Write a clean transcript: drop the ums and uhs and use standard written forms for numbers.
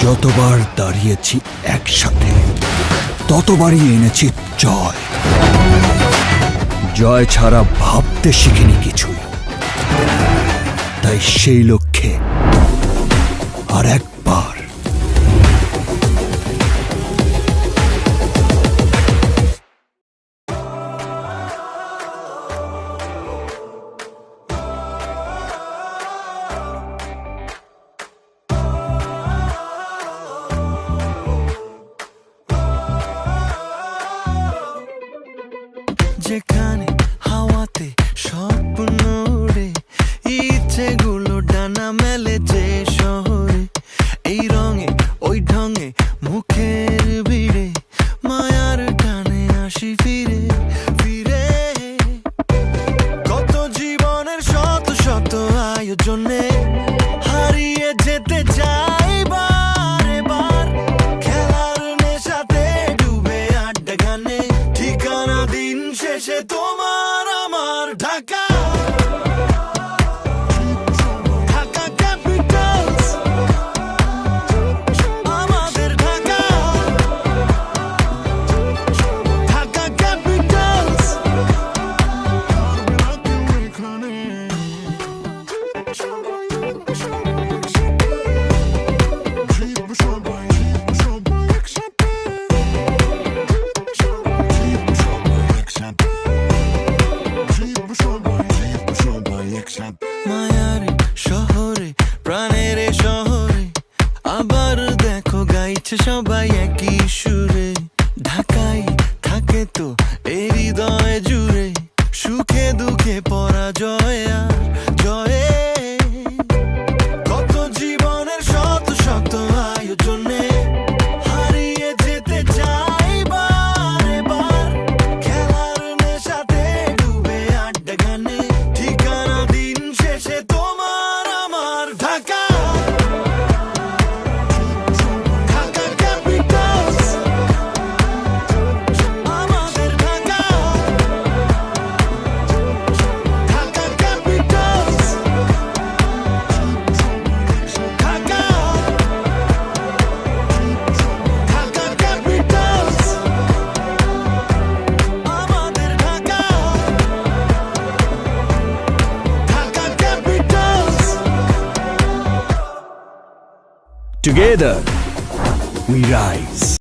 যতবার দাঁড়িয়েছি একসাথে ততবারই এনেছি জয়। জয় ছাড়া ভাবতে শিখিনি কিছুই, তাই সেই লক্ষ্যে আর একবার যেখানে হাওয়াতে স্বপ্ন উড়ে, ইচ্ছেগুলো ডানা মেলে যে শহরে, এই রঙে ওই ঢঙে মুখের ভিড়ে, মায়ার টানে আসি ফিরে ফিরে। কত জীবনের শত শত আয়োজনে হারিয়ে যেতে চাই বারে বার, খেলার নেশাতে ডুবে আড্ডা গানে, ঠিকানা দিন শেষে তোমার আমার ঢাকা। ঢাকা ক্যাপিটালস, আমাদের ঢাকা। ঢাকা ক্যাপিটালস, মায়ার শহরে প্রাণের শহরে, আবার দেখো গাইছে সবাই একই সুরে। ঢাকায় থাকে তো এই হৃদয় জুড়ে, সুখে দুঃখে পরাজয় আর জয়ে। কত জীবনের শত শত আয়োজনে হারিয়ে যেতে চাই বারে বার, খেলার নেশাতে ডুবে আড্ডা গানে, ঠিকানা দিন শেষে তোমার আমার ঢাকা। ঢাকা ক্যাপিটালস, আমাদের ঢাকা। ঢাকা ক্যাপিটালস, ঢাকা। ঢাকা ক্যাপিটালস, আমাদের Dhaka. Dhaka Capitals. together we rise.